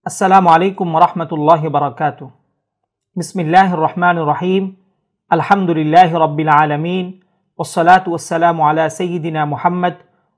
আসসালামু আলাইকুম ওয়া রাহমাতুল্লাহি ওয়া বারাকাতুহু। বিসমিল্লাহির রহমানির রহিম। আলহামদুলিল্লাহি রাব্বিল আলামিন ওয়াসসালাতু ওয়াসসালামু আলা সাইয়্যিদিনা মুহাম্মদ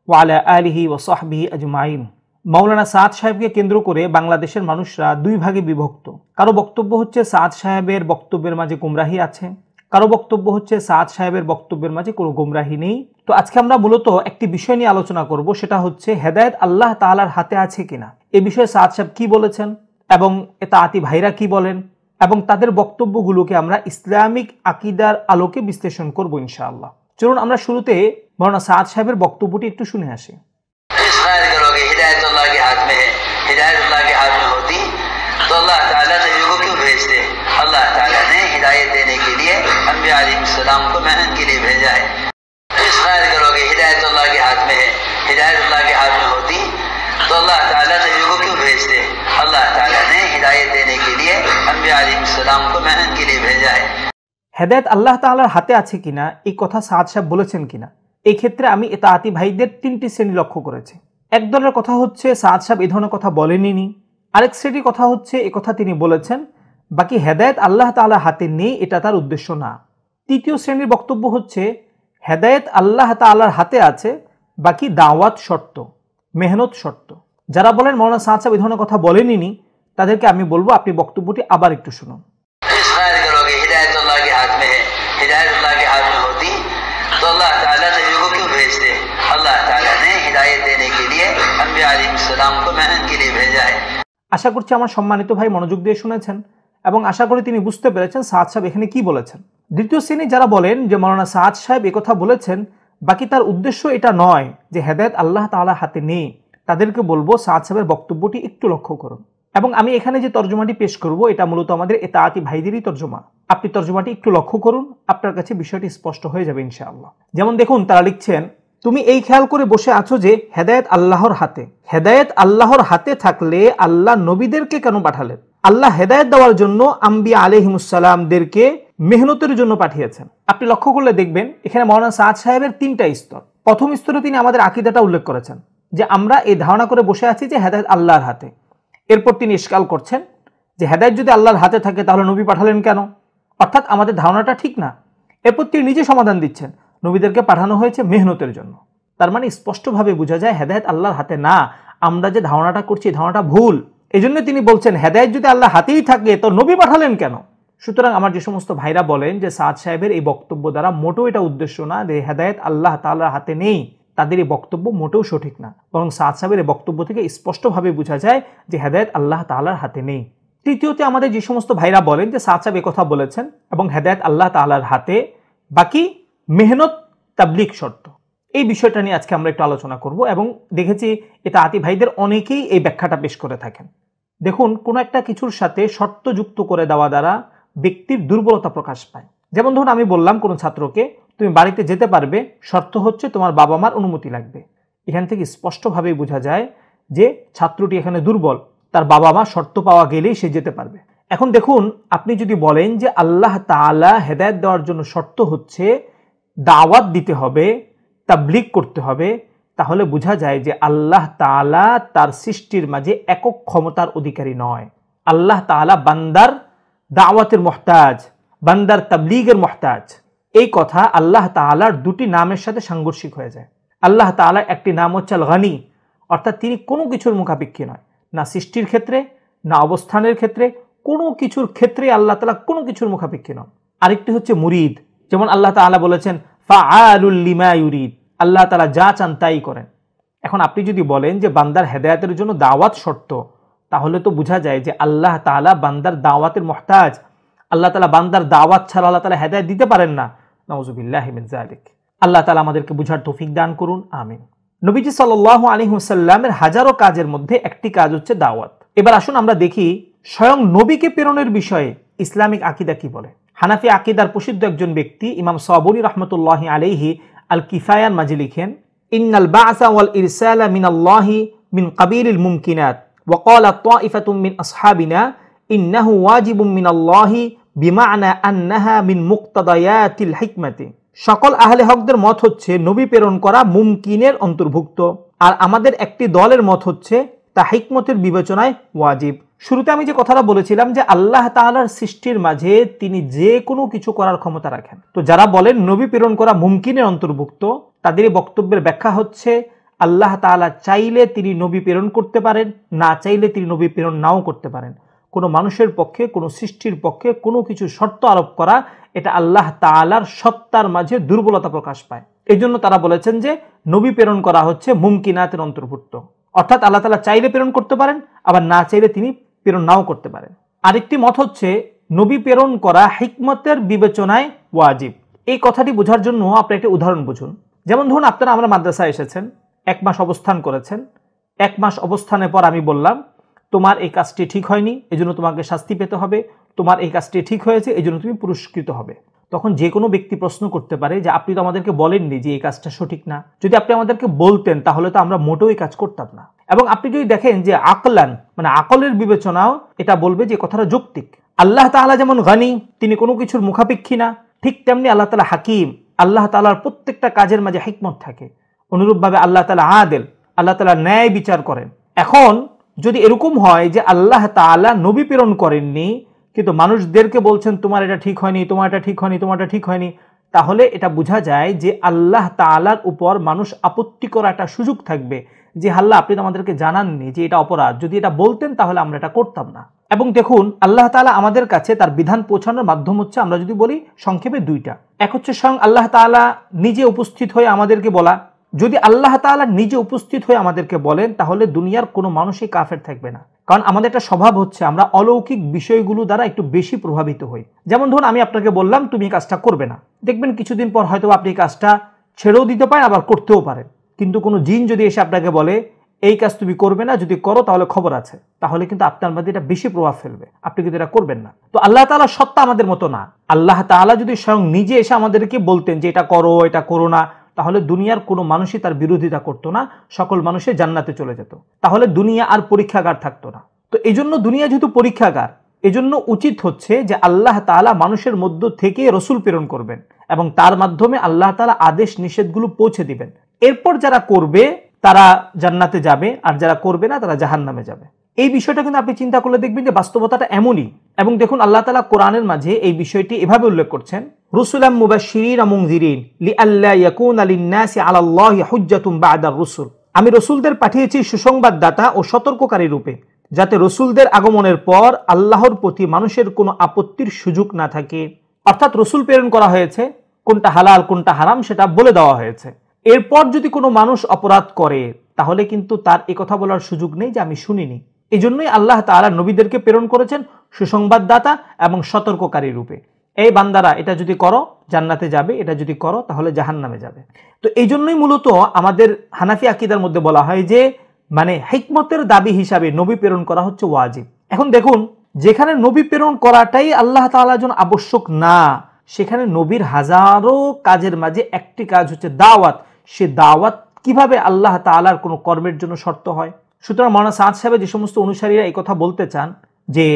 ওয়া আলা আলিহি ওয়া সাহবিহি আজমাইন। মাওলানা সাদ সাহেবকে কেন্দ্র করে বাংলাদেশের মানুষরা দুই ভাগে বিভক্ত। কারো বক্তব্য হচ্ছে সাদ সাহেবের বক্তব্যের মাঝে গুমরাহি আছে, কারো বক্তব্য হচ্ছে সাদ সাহেবের বক্তব্যের মাঝে কোনো গুমরাহি নেই। তো আজকে আমরা মূলত একটি বিষয় নিয়ে আলোচনা করব, সেটা হচ্ছে হেদায়েত আল্লাহ তাআলার হাতে আছে কিনা। এই বিষয়ে সাদ সাহেব কি বলেছেন এবং এতাআতি ভাইরা কি বলেন এবং তাদের বক্তব্যগুলোকে আমরা ইসলামিক আকীদার আলোকে বিশ্লেষণ করব ইনশাআল্লাহ। চলুন আমরা শুরুতে মাওলানা সাদ সাহেবের বক্তব্যটি একটু শুনে আসি। तो अल्लाह ताला नबी को क्यों भेजते? अल्लाह ताला ने हिदायत देने के लिए अंबिया अलैहिस्सलाम को मेहनत के लिए भेजा है। इस ख्याल करोगे हिदायत अल्लाह के हाथ में है, हिदायत अल्लाह के हाथ में होती तो अल्लाह ताला नबी को क्यों भेजते? अल्लाह ताला ने हिदायत देने के लिए अंबिया अलैहिस्सलाम को मेहनत के लिए भेजा है। হেদায়েত আল্লাহ তাআলার হাতে আছে কিনা এই কথা সাদ সাহেব বলেছেন কিনা, এই ক্ষেত্রে আমি এতাআতি ভাইদের তিনটি শ্রেণী লক্ষ্য করেছি। এক দলের কথা হচ্ছে সাদ সাহেব এই ধরনের কথা বলেননি, আরেক শ্রেণীর কথা হচ্ছে এ কথা তিনি বলেছেন, বাকি হেদায়েত আল্লাহ তাআলার হাতে নেই এটা তার উদ্দেশ্য না। তৃতীয় শ্রেণীর বক্তব্য হচ্ছে হেদায়েত আল্লাহ তাআলার হাতে আছে, বাকি দাওয়াত শর্ত, মেহনত শর্ত। যারা বলেন মাওলানা সাদ সাহেব এই ধরনের কথা বলেননি তাদেরকে আমি বলবো আপনি বক্তব্যটি আবার একটু শুনুন। আশা করছি আমার সম্মানিত ভাই মনোযোগ দিয়ে শুনেছেন এবং আশা করি তিনি বুঝতে পেরেছেন সাদ সাহেব এখানে কি বলেছেন। দ্বিতীয় শ্রেণী যারা বলেন যে মাওলানা সাদ সাহেব একথা বলেছেন বাকি তার উদ্দেশ্য এটা নয় যে হেদায়েত আল্লাহ তাআলার হাতে নেই, তাদেরকে বলবো সাদ সাহেবের বক্তব্যটি একটু লক্ষ্য করুন। এবং আমি এখানে যে তর্জমাটি পেশ করব এটা মূলত আমাদের এতাআতি ভাইদেরই তর্জমা। আপনি তর্জমাটি একটু লক্ষ্য করুন, আপনার কাছে বিষয়টি স্পষ্ট হয়ে যাবে ইনশাআল্লাহ। যেমন দেখুন, তারা লিখছেন, তুমি এই খেয়াল করে বসে আছো যে হেদায়েত আল্লাহর হাতে। হেদায়েত আল্লাহর হাতে থাকলে আল্লাহ নবীদেরকে কেন পাঠালেন? আল্লাহ হেদায়েত দেওয়ার জন্য আম্বিয়া আলাইহিমুসসালামদেরকে মেহনতের জন্য পাঠিয়েছেন। আপনি লক্ষ্য করলে দেখবেন এখানে মাওলানা সাদ সাহেবের তিনটা স্তর। প্রথম স্তরে তিনি আমাদের আকীদাটা উল্লেখ করেছেন যে আমরা এই ধারণা করে বসে আছি যে হেদায়েত আল্লাহর হাতে। এরপর তিনি ইশকাল করছেন যে হেদায়েত যদি আল্লাহর হাতে থাকে তাহলে নবী পাঠালেন কেন, অর্থাৎ আমাদের ধারণাটা ঠিক না। এরপর তিনি নিজে সমাধান দিচ্ছেন নবীদেরকে পাঠানো হয়েছে মেহনতের জন্য। তার মানে স্পষ্টভাবে বোঝা যায় হেদায়েত আল্লাহর হাতে না, আমরা যে ধারণাটা করছি ধারণাটা ভুল। এই জন্য তিনি বলছেন হেদায়েত যদি আল্লাহ হাতেই থাকে তো নবী পাঠালেন কেন। সুতরাং আমার যে সমস্ত ভাইরা বলেন যে সাদ সাহেবের এই বক্তব্য দ্বারা মোটেও এটা উদ্দেশ্য না যে হেদায়েত আল্লাহ তাআলার হাতে নেই, তাদের এই বক্তব্য মোটেও সঠিক না, বরং সাদ সাহেবের এই বক্তব্য থেকে স্পষ্টভাবে বোঝা যায় যে হেদায়েত আল্লাহ তাআলার হাতে নেই। তৃতীয়তে আমাদের যে সমস্ত ভাইরা বলেন যে সাদ সাহেব কথা বলেছেন এবং হেদায়েত আল্লাহ তাআলার হাতে, বাকি মেহনত তাবলীগ শর্ত, এই বিষয়টা নিয়ে আজকে আমরা একটু আলোচনা করব। এবং দেখেছি এতাআতি ভাইদের অনেকেই এই ব্যাখ্যাটা পেশ করে থাকেন। দেখুন, কোনো একটা কিছুর সাথে শর্ত যুক্ত করে দেওয়া দ্বারা ব্যক্তির দুর্বলতা প্রকাশ পায়। যেমন ধরুন আমি বললাম কোনো ছাত্রকে তুমি বাড়িতে যেতে পারবে, শর্ত হচ্ছে তোমার বাবা মার অনুমতি লাগবে। এখান থেকে স্পষ্টভাবে বোঝা যায় যে ছাত্রটি এখানে দুর্বল, তার বাবা মা শর্ত পাওয়া গেলেই সে যেতে পারবে। এখন দেখুন, আপনি যদি বলেন যে আল্লাহ তাআলা হেদায়েত দেওয়ার জন্য শর্ত হচ্ছে দাওয়াত দিতে হবে, তাবলীগ করতে হবে, তাহলে বোঝা যায় যে আল্লাহ তাআলা তার সৃষ্টির মাঝে একক ক্ষমতার অধিকারী নয়। আল্লাহ তাআলা বান্দার দাওয়াতের মুহতাজ, বান্দার তাবলীগের মুহতাজ। এই কথা আল্লাহ তাআলার দুটি নামের সাথে সাংঘর্ষিক হয়ে যায়। আল্লাহ তাআলার একটি নাম হচ্ছে আল গানি, অর্থাৎ তিনি কোনো কিছুর মুখাপেক্ষী নয়, না সৃষ্টির ক্ষেত্রে না অবস্থানের ক্ষেত্রে, কোনো কিছুর ক্ষেত্রে আল্লাহ তাআলা কোনো কিছুর মুখাপেক্ষী নন। আরেকটি হচ্ছে মুরিদ, যেমন আল্লাহ তাআলা বলেছেন ফাআলুল লিমা ইউরিদ, আল্লাহ তাআলা যা চান তাই করেন। এখন আপনি যদি বলেন যে বান্দার হেদায়েতের জন্য দাওয়াত শর্ত, তাহলে তো বোঝা যায় যে আল্লাহ তাআলা বান্দার দাওয়াতের মুহতাজ। আল্লাহ তাআলা বান্দার দাওয়াত ছাড়া আল্লাহ তাআলা হেদায়েত দিতে পারেন না। নাউযুবিল্লাহি মিন যালিক। আল্লাহ তাআলা আমাদেরকে বুঝার তৌফিক দান করুন, আমিন। নবীজি সাল্লাল্লাহু আলাইহি ওয়াসাল্লামের হাজারো কাজের মধ্যে একটি কাজ হচ্ছে দাওয়াত। এবার আসুন আমরা দেখি স্বয়ং নবীকে প্রেরণের বিষয়ে ইসলামিক আকীদা কি বলে। হানাফি আকীদার প্রসিদ্ধ একজন ব্যক্তি ইমাম সাবুরি রাহমাতুল্লাহি আলাইহি আল কিফায়ার মাঝে লিখেন, ইন্নাল বা'সা ওয়াল ইরসালা মিনাল্লাহি মিন কাবিলিল মুমকিনাত ওয়া ক্বালা তাইফাতুম মিন আসহাবিনা ইন্নাহু ওয়াজিবুম মিনাল্লাহি বিমা'না আন্নাহা মিন মুক্তাদায়াতিল হিকমাতি। সকল আহলে হকদের মত হচ্ছে নবী প্রেরণ করা মুমকিনের অন্তর্ভুক্ত, আর আমাদের একটি দলের মত হচ্ছে তা হিকমতের বিবেচনায় ওয়াজিব। শুরুতে আমি যে কথাটা বলেছিলাম যে আল্লাহ তাআলার সৃষ্টির মাঝে তিনি যে কোনো কিছু করার ক্ষমতা রাখেন। তো যারা বলেন নবী প্রেরণ করা মুমকিনের অন্তর্ভুক্ত, তাদের এই বক্তব্যের ব্যাখ্যা হচ্ছে আল্লাহ তাআলা চাইলে তিনি নবী প্রেরণ করতে পারেন, না চাইলে তিনি নবী প্রেরণ নাও করতে পারেন। কোনো মানুষের পক্ষে, কোনো সৃষ্টির পক্ষে কোনো কিছু শর্ত আরোপ করা, এটা আল্লাহ তাআলার সত্তার মাঝে দুর্বলতা প্রকাশ পায়। এই জন্য তারা বলেছেন যে নবী প্রেরণ করা হচ্ছে মুমকিনাতের অন্তর্ভুক্ত, অর্থাৎ আল্লাহ তাআলা চাইলে প্রেরণ করতে পারেন, আবার না চাইলে তিনি প্রেরণ নাও করতে পারেন। আরেকটি মত হচ্ছে নবী প্রেরণ করা হিকমতের বিবেচনায় ওয়াজিব। এই কথাটি বোঝার জন্য আপনি একটি উদাহরণ বুঝুন। যেমন ধরুন আপনারা আমরা মাদ্রাসায় এসেছেন, 1 মাস অবস্থান করেছেন। 1 মাস অবস্থানের পর আমি বললাম তোমার এই কাজটি ঠিক হয়নি, এজন্য তোমাকে শাস্তি পেতে হবে, তোমার এই কাজটি ঠিক হয়েছে, এজন্য তুমি পুরস্কৃত হবে। তখন যে কোনো ব্যক্তি প্রশ্ন করতে পারে যে আপনি তো আমাদেরকে বলেননি যে এই কাজটা সঠিক না, যদি আপনি আমাদেরকে বলতেন তাহলে তো আমরা মোটেও এই কাজ করতাম না। এবং আপনি যদি দেখেন যে আকলান মানে আকলের বিবেচনাও এটা বলবে যে কথাটা যৌক্তিক। আল্লাহ তাআলা যেমন গানি, তিনি কোনো কিছুর মুখাপেক্ষী না, ঠিক তেমনি আল্লাহ তাআলা হাকিম, আল্লাহ তাআলার প্রত্যেকটা কাজের মাঝে হিকমত থাকে। অনুরূপভাবে আল্লাহ তাআলা আদেল, আল্লাহ তাআলা ন্যায় বিচার করেন। এখন যদি এরকম হয় যে আল্লাহ তাআলা নবী প্রেরণ করেননি কিন্তু মানুষদেরকে বলছেন তোমার এটা ঠিক হয়নি, তোমার এটা ঠিক হয়নি, তোমার এটা ঠিক হয়নি, তাহলে এটা বোঝা যায় যে আল্লাহ তাআলার উপর মানুষ আপত্তি করার একটা সুযোগ থাকবে যে আল্লাহ আপনি তো আমাদেরকে জানাননি যে এটা অপরাধ, যদি এটা বলতেন তাহলে আমরা এটা করতাম না। এবং দেখুন আল্লাহ তাআলা আমাদের কাছে তার বিধান পৌঁছানোর মাধ্যম হচ্ছে, আমরা যদি বলি সংক্ষেপে 2টা। এক হচ্ছে স্বয়ং আল্লাহ তাআলা নিজে উপস্থিত হয়ে আমাদেরকে বলা। যদি আল্লাহ তাআলা নিজে উপস্থিত হয়ে আমাদেরকে বলেন তাহলে দুনিয়ার কোনো মানুষই কাফের থাকবে না, কারণ আমাদের একটা স্বভাব হচ্ছে আমরা অলৌকিক বিষয়গুলো দ্বারা একটু বেশি প্রভাবিত হই। যেমন ধরুন আমি আপনাকে বললাম তুমি এই কাজটা করবে না, দেখবেন কিছুদিন পর হয়তো আপনি এই কাজটা ছেড়েও দিতে পারেন, আবার করতেও পারেন। কিন্তু কোনো জিন যদি এসে আপনাকে বলে এই কাজ তুমি করবে না, যদি করো তাহলে খবর আছে, তাহলে কিন্তু আপনার মধ্যে এটা বেশি প্রভাব ফেলবে, আপনি কিন্তু এটা করবেন না। তো আল্লাহ তাআলা সত্তা আমাদের মতো না। আল্লাহ তাআলা যদি স্বয়ং নিজে এসে আমাদেরকে বলতেন যে এটা করো, এটা করো না, তাহলে দুনিয়ার কোনো মানুষই তার বিরোধিতা করতো না, সকল মানুষই জান্নাতে চলে যেত, তাহলে দুনিয়া আর পরীক্ষাগার থাকতো না। তো এই জন্য দুনিয়া যেহেতু পরীক্ষাগার, এজন্য উচিত হচ্ছে যে আল্লাহ তাআলা মানুষের মধ্য থেকে রসুল প্রেরণ করবেন এবং তার মাধ্যমে আল্লাহ তাআলা আদেশ নিষেধগুলো পৌঁছে দিবেন। এরপর যারা করবে তারা জান্নাতে যাবে, আর যারা করবে না তারা জাহান্নামে যাবে। এই বিষয়টা কিন্তু আপনি চিন্তা করলে দেখবেন যে বাস্তবতাটা এমনই। এবং দেখুন আল্লাহ তাআলা কোরআনের মাঝে এই বিষয়টি এভাবে উল্লেখ করছেন, রুসুলাম মুবাশশিরিন ওয়া মুনযিরিন লিআল্লা ইয়াকুনা লিন-নাসি আলাল্লাহি হুজ্জাতুন বা'দার রুসুল। আমি রসুলদের পাঠিয়েছি সুসংবাদদাতা ও সতর্ককারী রূপে, যাতে রসুলদের আগমনের পর আল্লাহর প্রতি মানুষের কোনো আপত্তির সুযোগ না থাকে। অর্থাৎ রসুল প্রেরণ করা হয়েছে, কোনটা হালাল কোনটা হারাম সেটা বলে দেওয়া হয়েছে। এরপর যদি কোনো মানুষ অপরাধ করে তাহলে কিন্তু তার এই কথা বলার সুযোগ নেই যে আমি শুনিনি। এই জন্যই আল্লাহ তাআলা নবীদেরকে প্রেরণ করেছেন সুসংবাদদাতা এবং সতর্ককারী রূপে। এই বান্দারা এটা যদি করো জান্নাতে যাবে, এটা যদি করো তাহলে জাহান্নামে যাবে। তো এই জন্যই মূলত আমাদের হানাফি আকীদার মধ্যে বলা হয় যে মানে হিকমতের দাবি হিসাবে নবী প্রেরণ করা হচ্ছে ওয়াজিব। এখন দেখুন যেখানে নবী প্রেরণ করাটাই আল্লাহ তাআলার জন্য আবশ্যক না, সেখানে নবীর হাজারো কাজের মাঝে একটি কাজ হচ্ছে দাওয়াত। সে দাওয়াত কিভাবে আল্লাহ তাআলার কোনো কর্মের জন্য শর্ত হয়? সুতরাং মাওলানা সাদ সাহেব যে সমস্ত অনুসারীরা এই কথা বলতে চান যে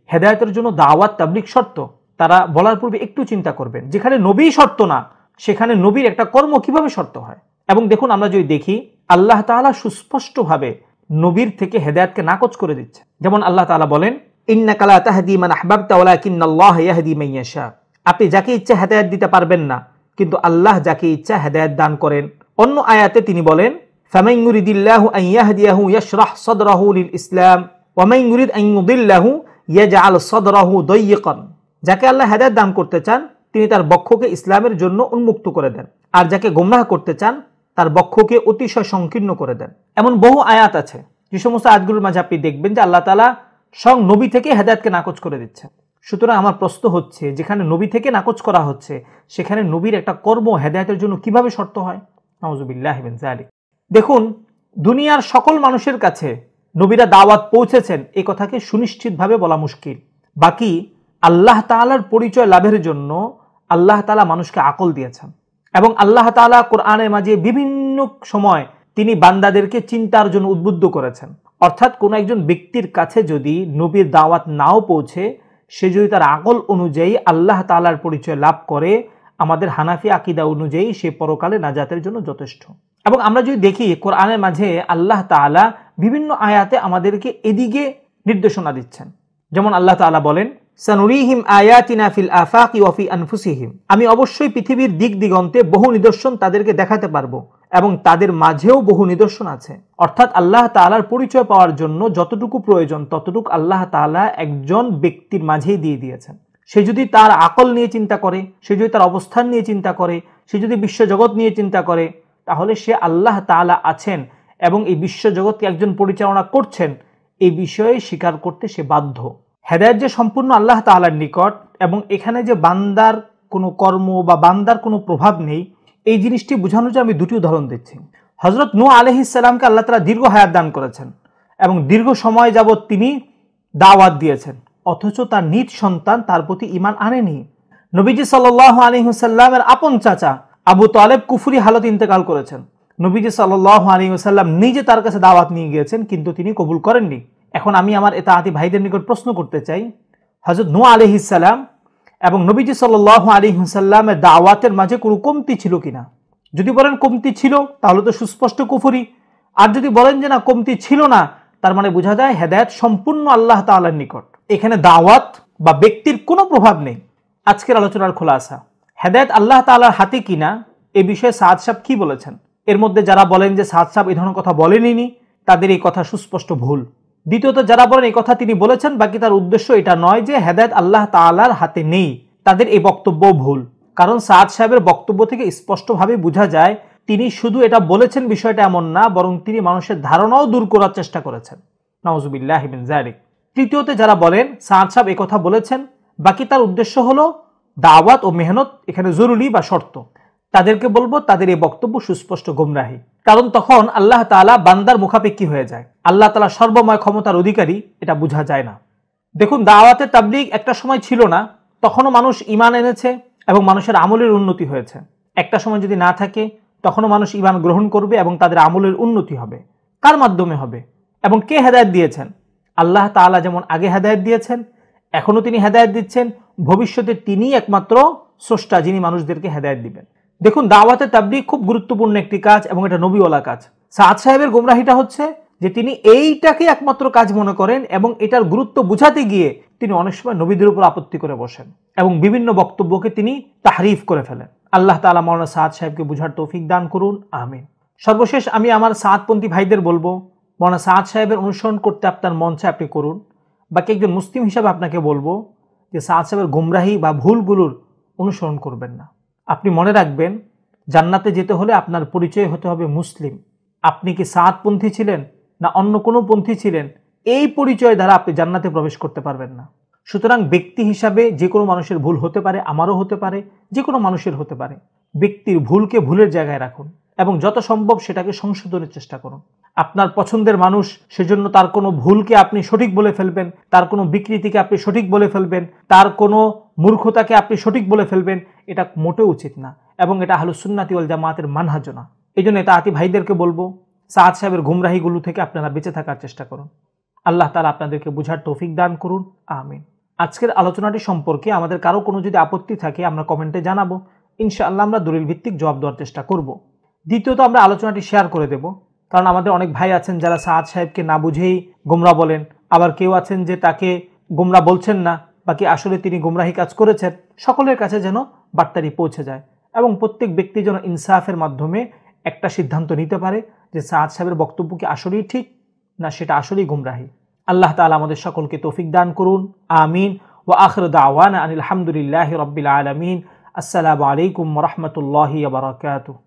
হেদায়েতের জন্য দাওয়াত তাবলীগ শর্ত, তারা বলার পূর্বে একটু চিন্তা করবেন, যেখানে নবী শর্ত না সেখানে নবীর একটা কর্ম কিভাবে শর্ত হয়। এবং দেখুন আমরা যদি দেখি আল্লাহ তাআলা সুস্পষ্টভাবে নবীর থেকে হেদায়েতকে নাকচ করে দিচ্ছে। যেমন আল্লাহ তাআলা বলেন, ইন্নাকা লা তাহদি মান আহবাবতা ওয়ালাকিন্নাল্লাহ ইয়াহদি মান ইয়াশা। আপনি যাকে ইচ্ছা হেদায়েত দিতে পারবেন না, কিন্তু আল্লাহ যাকে ইচ্ছা হেদায়েত দান করেন। অন্য আয়াতে তিনি বলেন, ফামান ইউরিদিল্লাহু আন ইয়াহদিয়াহু ইয়াশরাহ সাদরাহু লিল ইসলাম ওয়া মান ইউরিদ আন ইউদিল্লাহু ইয়াজআল সাদরাহু দায়িকান। যাকে আল্লাহ হেদায়েত দান করতে চান তিনি তার বক্ষকে ইসলামের জন্য উন্মুক্ত করে দেন, আর যাকে গোমরাহ করতে চান তার বক্ষকে অতিশয় সংকীর্ণ করে দেন। এমন বহু আয়াত আছে যে সমস্ত আয়াতগুলোর মাঝে আপনি দেখবেন যে আল্লাহ তাআলা স্বয়ং নবী থেকে হেদায়েতকে নাকচ করে দিচ্ছেন। সুতরাং আমার প্রশ্ন হচ্ছে, যেখানে নবী থেকে নাকচ করা হচ্ছে সেখানে নবীর একটা কর্ম হেদায়েতের জন্য কিভাবে শর্ত হয়? নাউযুবিল্লাহি মিন যালিক। দেখুন দুনিয়ার সকল মানুষের কাছে নবীরা দাওয়াত পৌঁছেছেন এই কথাকে সুনিশ্চিতভাবে বলা মুশকিল। বাকি আল্লাহ তাআলার পরিচয় লাভের জন্য আল্লাহ তাআলা মানুষকে আকল দিয়েছেন এবং আল্লাহ তাআলা কোরআনের মাঝে বিভিন্ন সময় তিনি বান্দাদেরকে চিন্তার জন্য উদ্বুদ্ধ করেছেন। অর্থাৎ কোন একজন ব্যক্তির কাছে যদি নবীর দাওয়াত নাও পৌঁছে, সে যদি তার আকল অনুযায়ী আল্লাহ তাআলার পরিচয় লাভ করে, আমাদের হানাফি আকীদা অনুযায়ী সে পরকালে নাজাতের জন্য যথেষ্ট। এবং আমরা যদি দেখি কোরআনের মাঝে আল্লাহ তাআলা বিভিন্ন আয়াতে আমাদেরকে এদিকে নির্দেশনা দিচ্ছেন। যেমন আল্লাহ তাআলা বলেন, সানুরিহিম আয়াতিনা ফিল আফাকি ওয়া ফি আনফুসিহিম, আমি অবশ্যই পৃথিবীর দিক দিগন্তে বহু নিদর্শন তাদেরকে দেখাতে পারবো এবং তাদের মাঝেও বহু নিদর্শন আছে। অর্থাৎ আল্লাহ তাআলার পরিচয় পাওয়ার জন্য যতটুকু প্রয়োজন ততটুকু আল্লাহ তাআলা একজন ব্যক্তির মাঝেই দিয়ে দিয়েছেন। সে যদি তার আকল নিয়ে চিন্তা করে, সে যদি তার অবস্থান নিয়ে চিন্তা করে, সে যদি বিশ্বজগৎ নিয়ে চিন্তা করে, তাহলে সে আল্লাহ তাআলা আছেন এবং এই বিশ্বজগৎকে একজন পরিচালনা করছেন এই বিষয়ে স্বীকার করতে সে বাধ্য। হেদায়েত যে সম্পূর্ণ আল্লাহ তাআলার নিকট এবং এখানে যে বান্দার কোনো কর্ম বা বান্দার কোনো প্রভাব নেই, এই জিনিসটি বোঝানোর জন্য আমি দুটি উদাহরণ দিচ্ছি। হযরত নূহ আলাইহিস সালামকে আল্লাহ তাআলা দীর্ঘ হায়াত দান করেছেন এবং দীর্ঘ সময় যাবৎ তিনি দাওয়াত দিয়েছেন, অথচ তার নিজ সন্তান তার প্রতি ঈমান আনেনি। নবীজি সাল্লাল্লাহু আলাইহি ওয়াসাল্লামের আপন চাচা আবু তালেব কুফরি হালত ইন্তেকাল করেছেন। নবীজি সাল্লাল্লাহু আলাইহি ওয়াসাল্লাম নিজে তার কাছে দাওয়াত নিয়ে গিয়েছেন, কিন্তু তিনি কবুল করেননি। এখন আমি আমার ইতাআতি ভাইদের নিকট প্রশ্ন করতে চাই, হযরত নূহ আলাইহিস সালাম এবং নবীজি সাল্লাল্লাহু আলাইহি ওয়াসাল্লামের দাওয়াতের মাঝে কোনো কমতি ছিল কিনা? যদি বলেন কমতি ছিল, তাহলে তো সুস্পষ্ট কুফরি। আর যদি বলেন যে না, কমতি ছিল না, তার মানে বোঝা যায় হেদায়েত সম্পূর্ণ আল্লাহ তাআলার নিকট, এখানে দাওয়াত বা ব্যক্তির কোনো প্রভাব নেই। আজকের আলোচনার খোলাসা, হেদায়েত আল্লাহ তাআলার হাতে কিনা এ বিষয়ে সাদ সাহেব কি বলেছেন? এর মধ্যে যারা বলেন যে সাদ সাহেব এই ধরনের কথা বলেননি, তাদের এই কথা সুস্পষ্ট ভুল। দ্বিতীয়ত যারা বলেন এই কথা তিনি বলেছেন, বাকি তার উদ্দেশ্য এটা নয় যে হেদায়েত আল্লাহ তাআলার হাতে নেই, তাদের এই বক্তব্য ভুল। কারণ সাদ সাহেবের বক্তব্য থেকে স্পষ্টভাবে বোঝা যায় তিনি শুধু এটা বলেছেন বিষয়টা এমন না, বরং তিনি মানুষের ধারণাও দূর করার চেষ্টা করেছেন। নাউজুবিল্লাহি মিন যালিক। তৃতীয়তে যারা বলেন সাদ সাহেব এই কথা বলেছেন, বাকি তার উদ্দেশ্য হলো দাওয়াত ও মেহনত এখানে জরুরি বা শর্ত, তাদেরকে বলবো তাদের এই বক্তব্য সুস্পষ্ট গোমরাহি। কারণ তখন আল্লাহ তাআলা বান্দার মুখাপেক্ষী হয়ে যায়। আল্লাহ তাআলা সর্বময় ক্ষমতার অধিকারী, এটা বোঝা যায় না। দেখুন, দাওয়াতে তাবলীগ একটা সময় ছিল না, তখনও মানুষ ঈমান এনেছে এবং মানুষের আমলের উন্নতি হয়েছে। একটা সময় যদি না থাকে, তখনও মানুষ ঈমান গ্রহণ করবে এবং তাদের আমলের উন্নতি হবে। কার মাধ্যমে হবে এবং কে হেদায়েত দিয়েছেন? আল্লাহ তাআলা যেমন আগে হেদায়েত দিয়েছেন, এখনো তিনি হেদায়েত দিচ্ছেন, ভবিষ্যতে তিনিই একমাত্র স্রষ্টা যিনি মানুষদেরকে হেদায়েত দিবেন। দেখুন, দাওয়াতে তাবলীগ খুব গুরুত্বপূর্ণ একটি কাজ এবং এটা নবীওয়ালা কাজ। সাদ সাহেবের গোমরাহিটা হচ্ছে যে তিনি এইটাকে একমাত্র কাজ মনে করেন এবং এটার গুরুত্ব বুঝাতে গিয়ে তিনি অনেক সময় নবীদের উপর আপত্তি করে বসেন এবং বিভিন্ন বক্তব্যকে তিনি তাহরিফ করে ফেলেন। আল্লাহ তাআলা মাওলানা সাদ সাহেবকে বুঝার তৌফিক দান করুন, আমিন। সর্বশেষ আমি আমার সাদপন্থী ভাইদের বলবো, মাওলানা সাদ সাহেবের অনুসরণ করতে আপনার মন চায় আপনি করুন, বাকি একজন মুসলিম হিসাবে আপনাকে বলবো যে সাদ সাহেবের গোমরাহি বা ভুলগুলোর অনুসরণ করবেন না। আপনি মনে রাখবেন, জান্নাতে যেতে হলে আপনার পরিচয় হতে হবে মুসলিম। আপনি কি সাদপন্থী ছিলেন না অন্য কোনো পন্থী ছিলেন, এই পরিচয় দ্বারা আপনি জান্নাতে প্রবেশ করতে পারবেন না। সুতরাং ব্যক্তি হিসাবে যে কোনো মানুষের ভুল হতে পারে, আমারও হতে পারে, যে কোনো মানুষের হতে পারে। ব্যক্তির ভুলকে ভুলের জায়গায় রাখুন এবং যত সম্ভব সেটাকে সংশোধনের চেষ্টা করুন। আপনার পছন্দের মানুষ, সেজন্য তার কোনো ভুলকে আপনি সঠিক বলে ফেলবেন, তার কোনো বিকৃতিকে আপনি সঠিক বলে ফেলবেন, তার কোনো মূর্খতাকে আপনি সঠিক বলে ফেলবেন, এটা মোটেও উচিত না এবং এটা আহলুস সুন্নাতি ওয়াল জামাতের মানহাজ না। এই জন্য ইতাআতি ভাইদেরকে বলবো, সাদ সাহেবের গুমরাহিগুলো থেকে আপনারা বেঁচে থাকার চেষ্টা করুন। আল্লাহ তাআলা আপনাদেরকে বুঝার তৌফিক দান করুন, আমিন। আজকের আলোচনাটি সম্পর্কে আমাদের কারো কোনো যদি আপত্তি থাকে আমরা কমেন্টে জানাবো, ইনশাআল্লাহ আমরা দলিল ভিত্তিক জবাব দেওয়ার চেষ্টা করব। দ্বিতীয়ত আমরা আলোচনাটি শেয়ার করে দেব, কারণ আমাদের অনেক ভাই আছেন যারা সাদ সাহেবকে না বুঝেই গোমরা বলেন, আবার কেউ আছেন যে তাকে গোমরা বলছেন না, বাকি আসলে তিনি গোমরাহি কাজ করেছেন। সকলের কাছে যেন বার্তাটি পৌঁছে যায় এবং প্রত্যেক ব্যক্তি যেন ইনসাফের মাধ্যমে একটা সিদ্ধান্ত নিতে পারে যে সাদ সাহেবের বক্তব্য কি আসলেই ঠিক না সেটা আসলেই গুমরাহি। আল্লাহ তাআলা আমাদের সকলকে তৌফিক দান করুন, আমিন। ওয়া আখিরু দাওয়ানা আনিল হামদুলিল্লাহি রাব্বিল আলামিন। আসসালামু আলাইকুম ওয়া রাহমাতুল্লাহি ওয়া বারাকাতুহু।